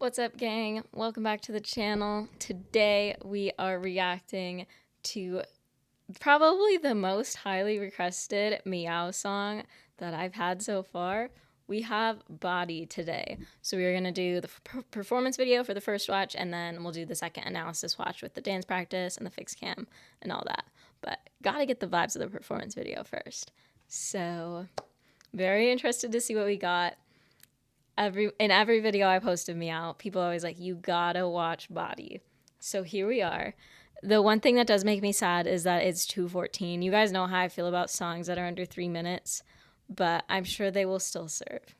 What's up, gang? Welcome back to the channel. Today we are reacting to probably the most highly requested Meow song that I've had so far. We have Body today. So we are going to do the performance video for the first watch, and then we'll do the second analysis watch with the dance practice and the fixed cam and all that. But gotta get the vibes of the performance video first. So very interested to see what we got. In every video I post of Meow, people are always like, you gotta watch Body. So here we are. The one thing that does make me sad is that it's 2:14. You guys know how I feel about songs that are under 3 minutes, but I'm sure they will still serve.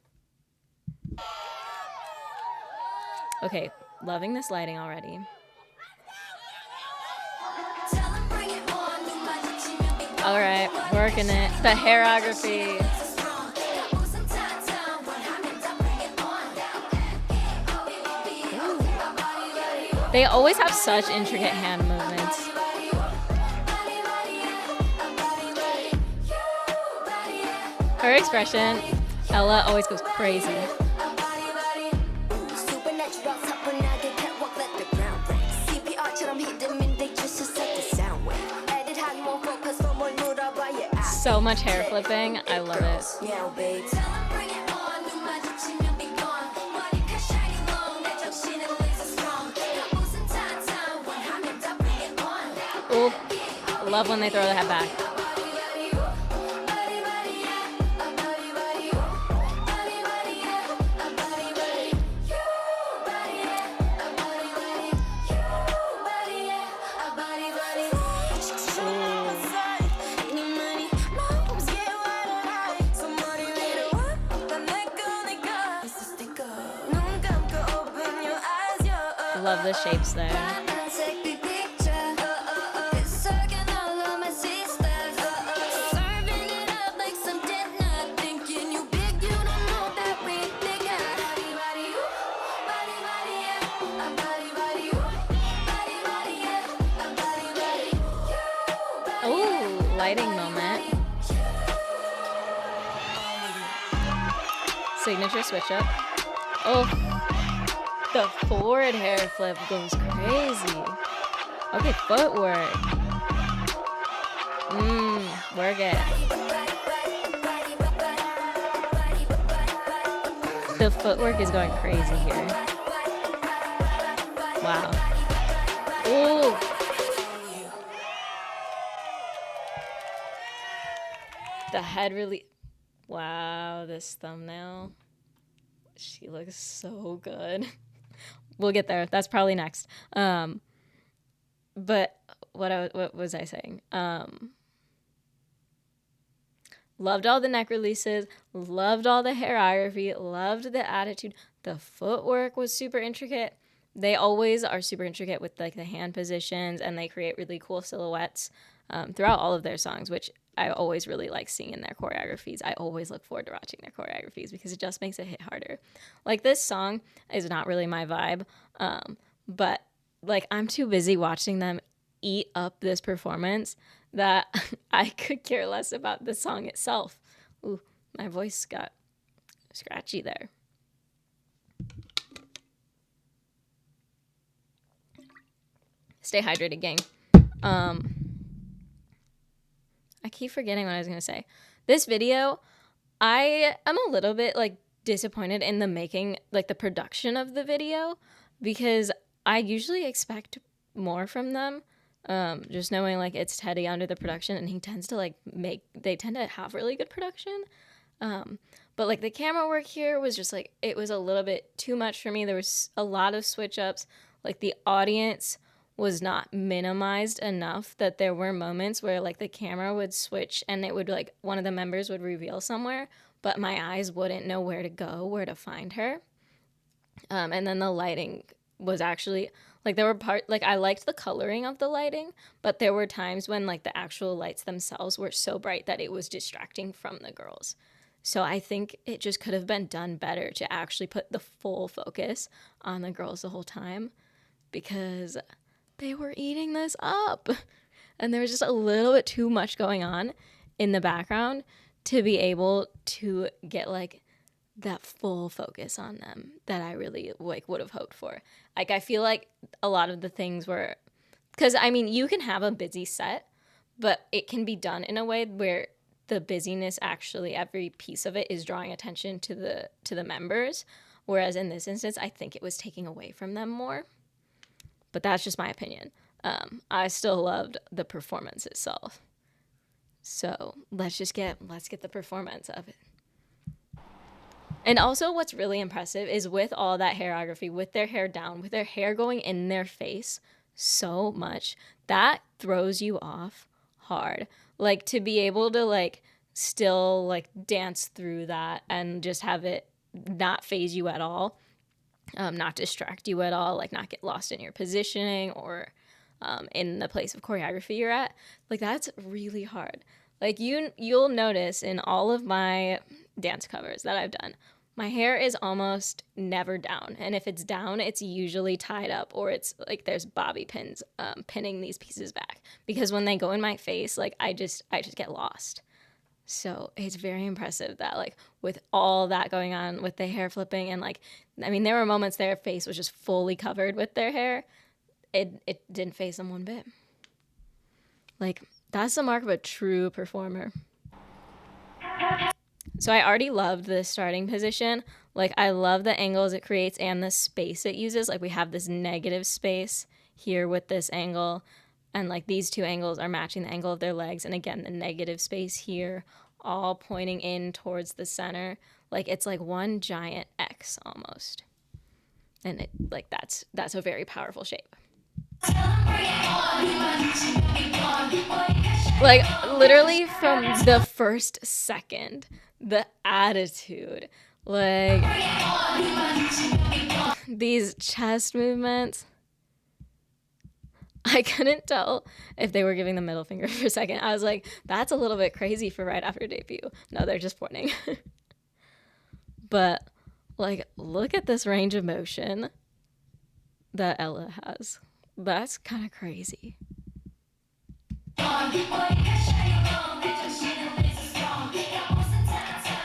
Okay, loving this lighting already. All right, working it. The hairography. They always have such intricate hand movements. Her expression, Ella always goes crazy. So much hair flipping, I love it. Ooh, I love when they throw the head back. Love the shapes there. Oh, lighting moment. Signature switch up. Oh. The forward hair flip goes crazy. Okay, footwork. Work it. The footwork is going crazy here. Wow. Ooh. The head really. Wow, this thumbnail. She looks so good. We'll get there. That's probably next. But what was I saying? Loved all the neck releases. Loved all the hairography. Loved the attitude. The footwork was super intricate. They always are super intricate with like the hand positions, and they create really cool silhouettes throughout all of their songs, which I always really like seeing in their choreographies. I always look forward to watching their choreographies because it just makes it hit harder. Like, this song is not really my vibe, but like, I'm too busy watching them eat up this performance that I could care less about the song itself. Ooh, my voice got scratchy there. Stay hydrated, gang. I keep forgetting what I was going to say. This video, I am a little bit like disappointed in the making, like the production of the video, because I usually expect more from them. Just knowing like it's Teddy under the production, and he tends to like they tend to have really good production. But like the camera work here was just like, it was a little bit too much for me. There was a lot of switch ups. Like, the audience was not minimized enough that there were moments where like the camera would switch and it would like, one of the members would reveal somewhere, but my eyes wouldn't know where to go, where to find her. And then the lighting was actually like, there were like, I liked the coloring of the lighting, but there were times when like the actual lights themselves were so bright that it was distracting from the girls. So I think it just could have been done better to actually put the full focus on the girls the whole time, because they were eating this up. And there was just a little bit too much going on in the background to be able to get like that full focus on them that I really like would have hoped for. Like I feel like a lot of the things were, because I mean you can have a busy set, but it can be done in a way where the busyness actually every piece of it is drawing attention to the members, whereas in this instance I think it was taking away from them more. But that's just my opinion. I still loved the performance itself. So let's get the performance of it. And also what's really impressive is with all that hairography, with their hair down, with their hair going in their face so much, that throws you off hard. Like to be able to like still like dance through that and just have it not phase you at all, not distract you at all, like not get lost in your positioning or in the place of choreography you're at. Like that's really hard. Like you'll notice in all of my dance covers that I've done, my hair is almost never down. And if it's down, it's usually tied up or it's like there's bobby pins pinning these pieces back. Because when they go in my face, like I just get lost. So it's very impressive that like with all that going on with the hair flipping and like, I mean, there were moments their face was just fully covered with their hair. It didn't faze them one bit. Like that's the mark of a true performer. So I already loved the starting position. Like I love the angles it creates and the space it uses. Like we have this negative space here with this angle, and like these two angles are matching the angle of their legs, and again the negative space here all pointing in towards the center. Like it's like one giant X almost. And it like that's a very powerful shape. Like literally from the first second, the attitude, like these chest movements. I couldn't tell if they were giving the middle finger for a second. I was like, that's a little bit crazy for right after debut. No, they're just pointing. But like, look at this range of motion that Ella has. That's kind of crazy.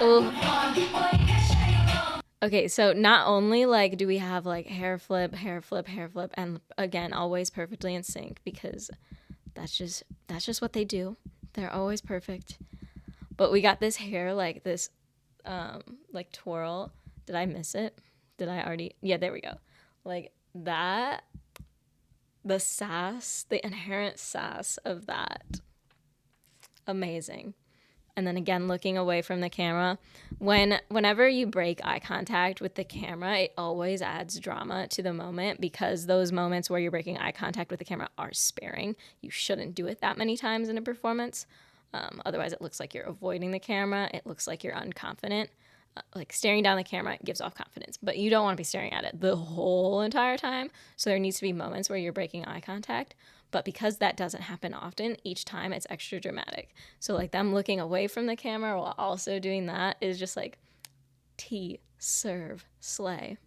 Oh. Okay, so not only like do we have like hair flip, and again always perfectly in sync because that's just what they do. They're always perfect. But we got this hair like this like twirl. Did I miss it? Did I already? Yeah, there we go. Like that, the sass, the inherent sass of that. Amazing. And then again, looking away from the camera. Whenever you break eye contact with the camera, it always adds drama to the moment because those moments where you're breaking eye contact with the camera are sparing. You shouldn't do it that many times in a performance. Otherwise, it looks like you're avoiding the camera. It looks like you're unconfident. Like staring down the camera gives off confidence, but you don't want to be staring at it the whole entire time. So there needs to be moments where you're breaking eye contact. But because that doesn't happen often, each time it's extra dramatic. So like them looking away from the camera while also doing that is just like tea, serve, slay.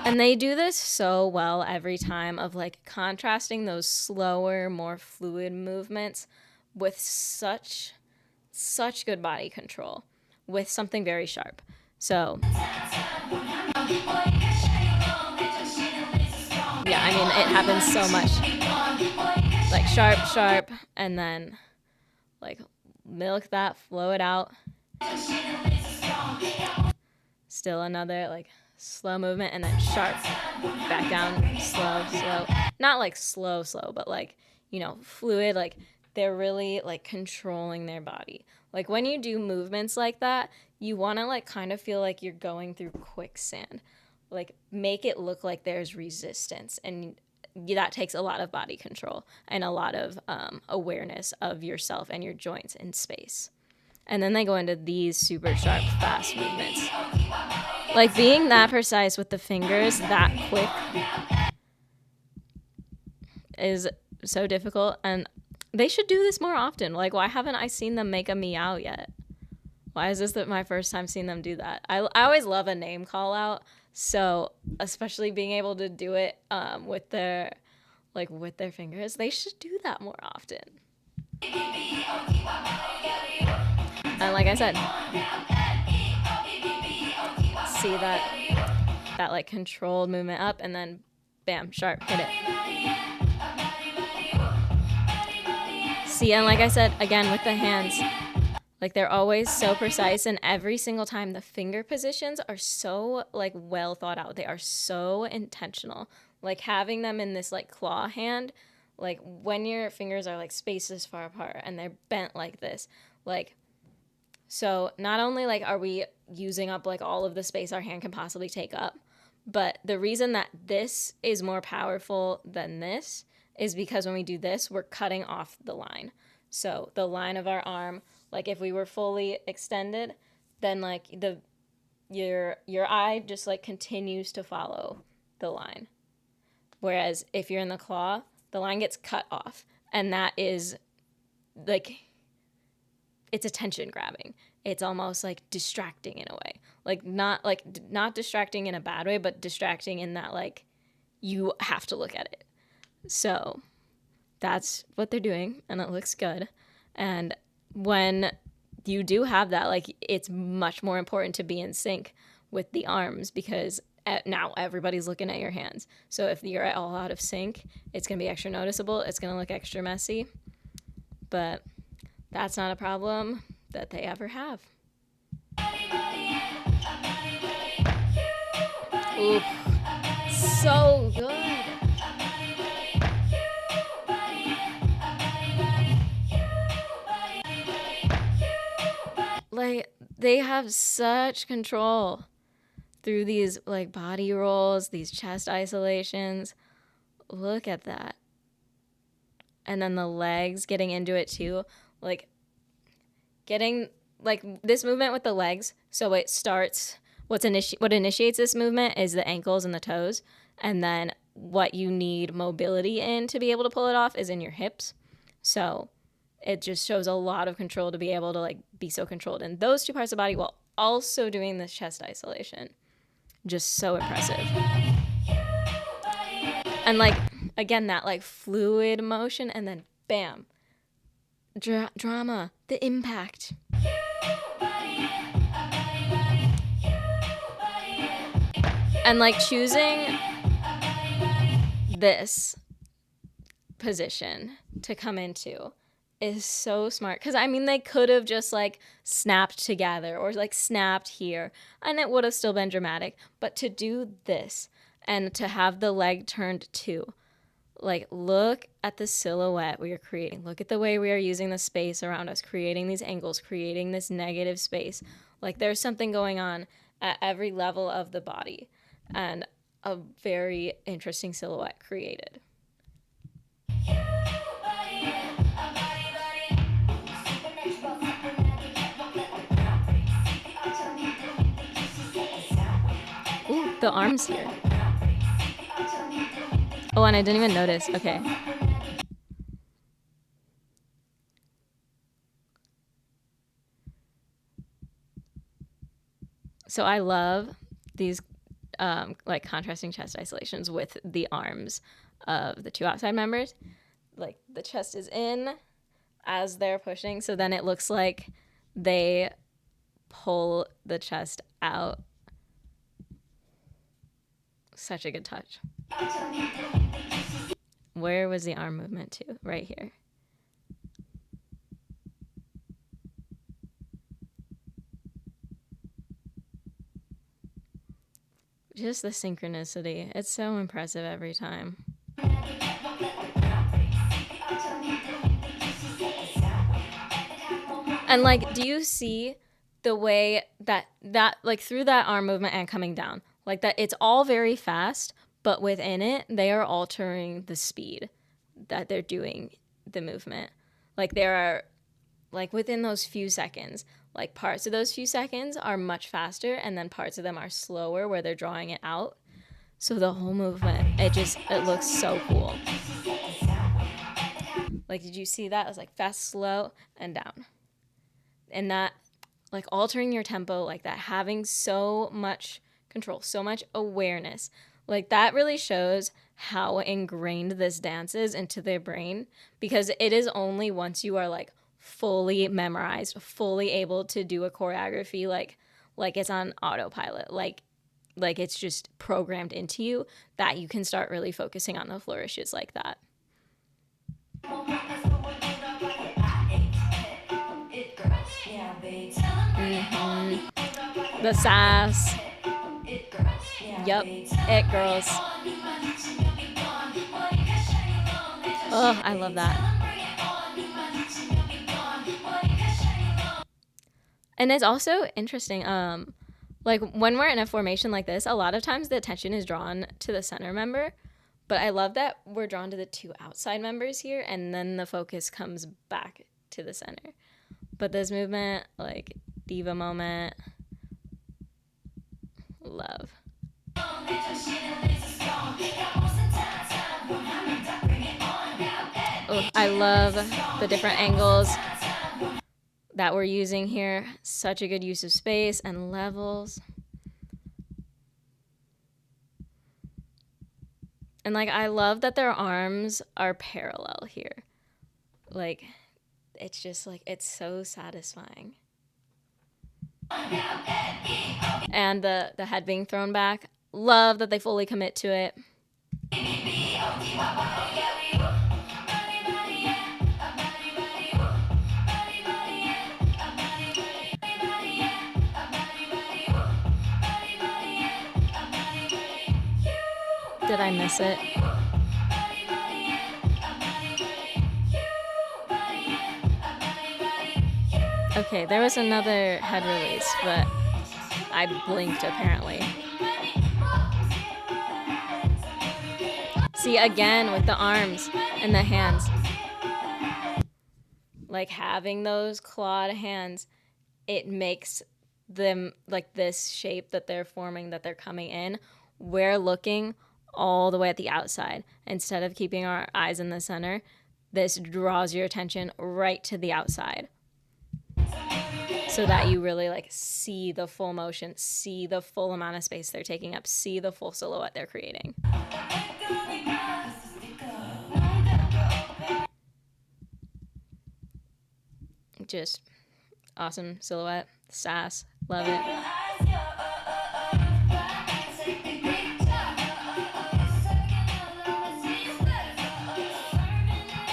And they do this so well every time of like contrasting those slower, more fluid movements with such good body control with something very sharp. So yeah, I mean, it happens so much. Like sharp, and then like milk that, flow it out. Still another like slow movement, and then sharp, back down, slow. Not like slow, but like, you know, fluid, like they're really like controlling their body. Like when you do movements like that, you want to like kind of feel like you're going through quicksand. Like make it look like there's resistance, and that takes a lot of body control and a lot of awareness of yourself and your joints in space. And then they go into these super sharp, fast movements. Like being that precise with the fingers that quick is so difficult, and they should do this more often. Like, why haven't I seen them make a meow yet? Why is this my first time seeing them do that? I always love a name call out, so especially being able to do it with their fingers, they should do that more often. And like I said, see that like controlled movement up, and then bam, sharp, hit it. See, and like I said, again with the hands, like they're always so precise, and every single time the finger positions are so like well thought out. They are so intentional. Like having them in this like claw hand, like when your fingers are like spaces far apart and they're bent like this, like so not only like are we using up like all of the space our hand can possibly take up, but the reason that this is more powerful than this is because when we do this, we're cutting off the line. So the line of our arm, like if we were fully extended, then like your eye just like continues to follow the line. Whereas if you're in the claw, the line gets cut off, and that is like it's attention grabbing. It's almost like distracting in a way. Like not distracting in a bad way, but distracting in that like you have to look at it. So that's what they're doing, and it looks good. And when you do have that, like it's much more important to be in sync with the arms, because now everybody's looking at your hands. So if you're all out of sync, it's going to be extra noticeable. It's going to look extra messy. But that's not a problem that they ever have. Ooh, so good. Like they have such control through these like body rolls, these chest isolations. Look at that. And then the legs getting into it too. Like getting like this movement with the legs. So it starts what initiates this movement is the ankles and the toes, and then what you need mobility in to be able to pull it off is in your hips. So it just shows a lot of control to be able to like be so controlled in those two parts of the body while also doing this chest isolation. Just so impressive. And like again, that like fluid motion, and then bam, drama, the impact. And like choosing this position to come into is so smart, because I mean they could have just like snapped together or like snapped here and it would have still been dramatic, but to do this and to have the leg turned too, like look at the silhouette we are creating, look at the way we are using the space around us, creating these angles, creating this negative space. Like there's something going on at every level of the body, and a very interesting silhouette created. Ooh, the arms here. Oh, and I didn't even notice. Okay. So I love these like contrasting chest isolations with the arms of the two outside members. Like the chest is in as they're pushing, so then it looks like they pull the chest out. Such a good touch. Where was the arm movement to? Right here. Just the synchronicity. It's so impressive every time. And like, do you see the way that like through that arm movement and coming down, like that it's all very fast, but within it, they are altering the speed that they're doing the movement. Like there are, like within those few seconds, like parts of those few seconds are much faster, and then parts of them are slower where they're drawing it out. So the whole movement, it looks so cool. Like, did you see that? It was like fast, slow, and down. And that, like altering your tempo like that, having so much control, so much awareness, like that really shows how ingrained this dance is into their brain, because it is only once you are like fully memorized, fully able to do a choreography like it's on autopilot, like it's just programmed into you, that you can start really focusing on the flourishes like that. The sass. Yep, it girls. Oh, I love that. And it's also interesting, like when we're in a formation like this, a lot of times the attention is drawn to the center member, but I love that we're drawn to the two outside members here, and then the focus comes back to the center. But this movement, like diva moment, love. Oh, I love the different angles that we're using here. Such a good use of space and levels. And like, I love that their arms are parallel here. Like, it's just like, it's so satisfying. And the head being thrown back. Love that they fully commit to it. Did I miss it? Okay, there was another head release, but I blinked apparently. See, again with the arms and the hands. Like having those clawed hands, it makes them like this shape that they're forming, that they're coming in. We're looking all the way at the outside instead of keeping our eyes in the center. This draws your attention right to the outside, so that you really like see the full motion, see the full amount of space they're taking up, see the full silhouette they're creating. Just awesome silhouette, sass, love it.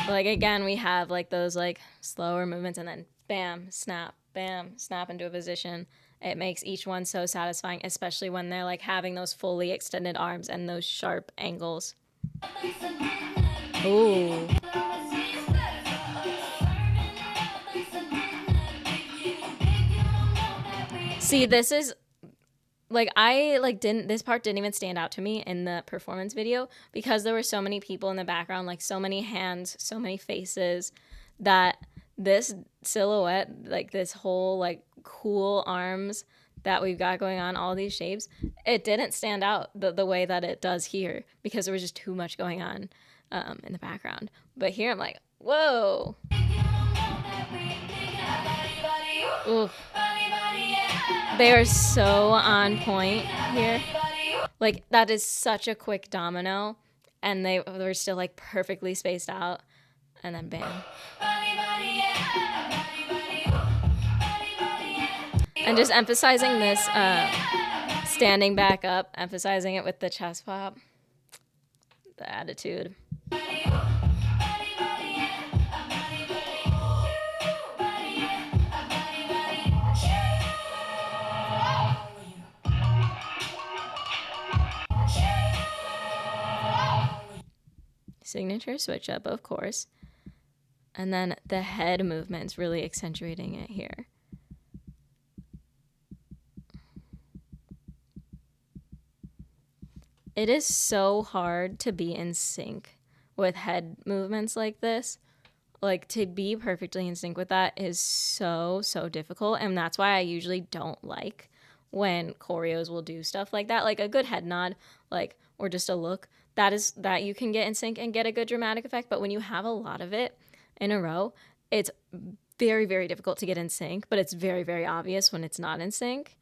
Like again, we have like those like slower movements, and then bam, snap into a position. It makes each one so satisfying, especially when they're like having those fully extended arms and those sharp angles. Ooh. See, this is like, I like didn't this part didn't even stand out to me in the performance video, because there were so many people in the background, like so many hands, so many faces, that this silhouette, like this whole like cool arms that we've got going on, all these shapes, it didn't stand out the way that it does here, because there was just too much going on in the background. But here I'm like, whoa. Ooh. They are so on point here. Like, that is such a quick domino, and they were still like perfectly spaced out, and then bam. And just emphasizing this standing back up, emphasizing it with the chest pop, the attitude. Signature switch up, of course. And then the head movement's really accentuating it here. It is so hard to be in sync with head movements like this. Like, to be perfectly in sync with that is so difficult, and that's why I usually don't like when choreos will do stuff like that. Like a good head nod, like, or just a look, that you can get in sync and get a good dramatic effect. But when you have a lot of it in a row, it's very difficult to get in sync, but it's very obvious when it's not in sync.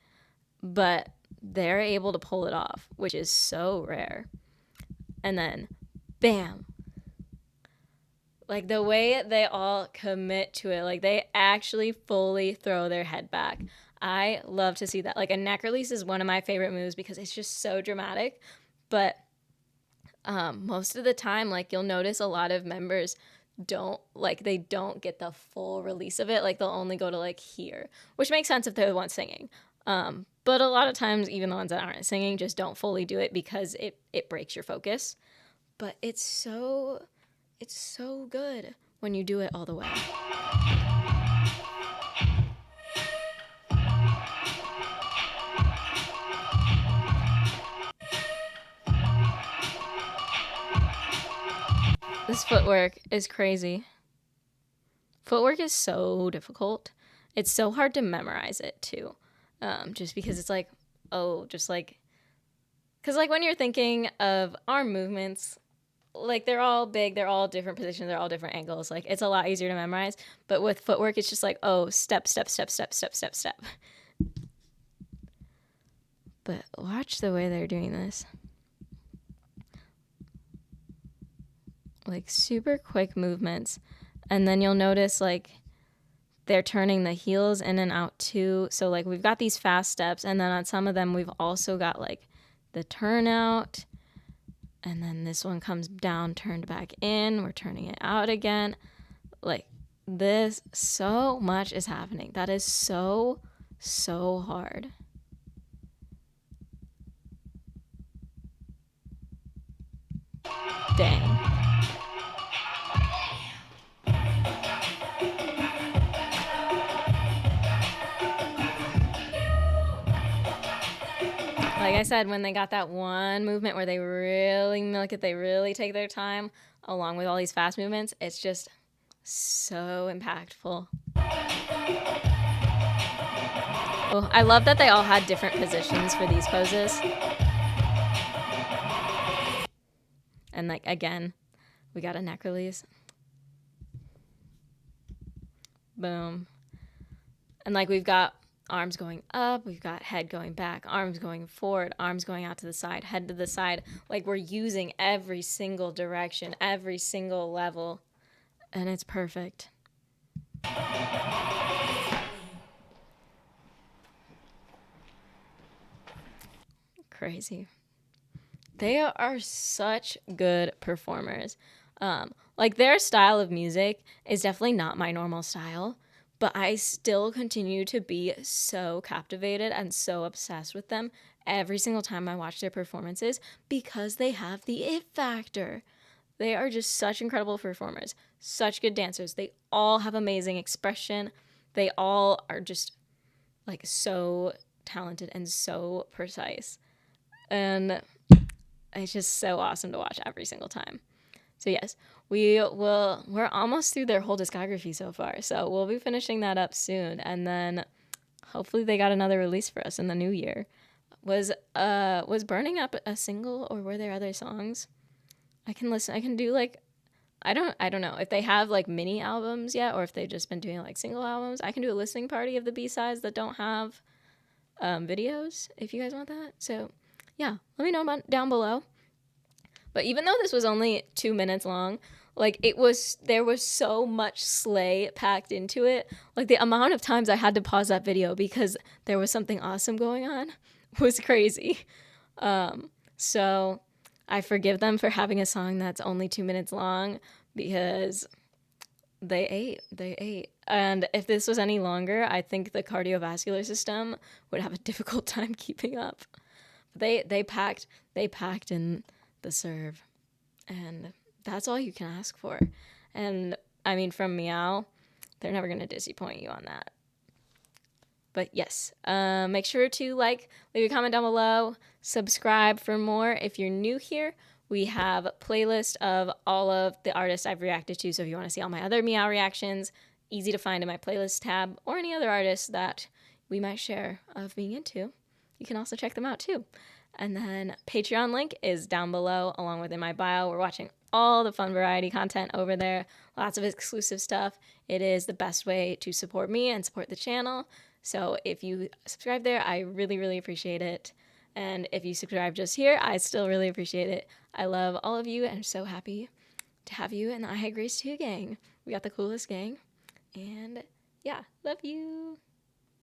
But they're able to pull it off, which is so rare. and then bam. Like the way they all commit to it, like they actually fully throw their head back. I love to see that. Like a neck release is one of my favorite moves because it's just so dramatic. But most of the time, like you'll notice a lot of members they don't get the full release of it. Like they'll only go to like here, which makes sense if they're the ones singing. But a lot of times, even the ones that aren't singing just don't fully do it because it breaks your focus. But it's so good when you do it all the way. This footwork is crazy. Footwork is so difficult. It's so hard to memorize it too. Just because it's like, because like when you're thinking of arm movements, like they're all big, they're all different positions, they're all different angles. Like it's a lot easier to memorize. But with footwork, it's just like, step, step, step, step, step, step, step. But watch the way they're doing this. Like super quick movements. And then you'll notice like they're turning the heels in and out too. So like we've got these fast steps, and then on some of them we've also got like the turnout. And then this one comes down, turned back in. We're turning it out again. Like this, so much is happening. That is so hard. Dang. Like I said, when they got that one movement where they really milk it, they really take their time, along with all these fast movements, it's just so impactful. Oh, I love that they all had different positions for these poses. And like, again, we got a neck release. Boom. And like we've got arms going up, we've got head going back, arms going forward, arms going out to the side, head to the side. Like we're using every single direction, every single level, and it's perfect. Crazy. They are such good performers. Like their style of music is definitely not my normal style, but I still continue to be so captivated and so obsessed with them every single time I watch their performances because they have the it factor. They are just such incredible performers, such good dancers. They all have amazing expression. They all are just like so talented and so precise. And it's just so awesome to watch every single time. So yes, we're almost through their whole discography so far. So we'll be finishing that up soon, and then hopefully they got another release for us in the new year. Was Burning Up a single, or were there other songs? I can do like I don't know if they have like mini albums yet, or if they've just been doing like single albums. I can do a listening party of the B-sides that don't have videos if you guys want that. So yeah, let me know down below. But even though this was only 2 minutes long, like there was so much slay packed into it. Like the amount of times I had to pause that video because there was something awesome going on was crazy. So I forgive them for having a song that's only 2 minutes long because they ate. And if this was any longer, I think the cardiovascular system would have a difficult time keeping up. They packed in the serve, and that's all you can ask for. And I mean, from Meovv, they're never gonna disappoint you on that. But yes, make sure to leave a comment down below, subscribe for more. If you're new here, we have a playlist of all of the artists I've reacted to. So if you want to see all my other Meowv reactions, easy to find in my playlist tab, or any other artists that we might share of being into, you can also check them out too. And then Patreon link is down below, along with in my bio. We're watching all the fun variety content over there, lots of exclusive stuff. It is the best way to support me and support the channel. So if you subscribe there, I really, really appreciate it. And if you subscribe just here, I still really appreciate it. I love all of you and I'm so happy to have you in the I Hate Grace 2 gang. We got the coolest gang. And yeah, love you.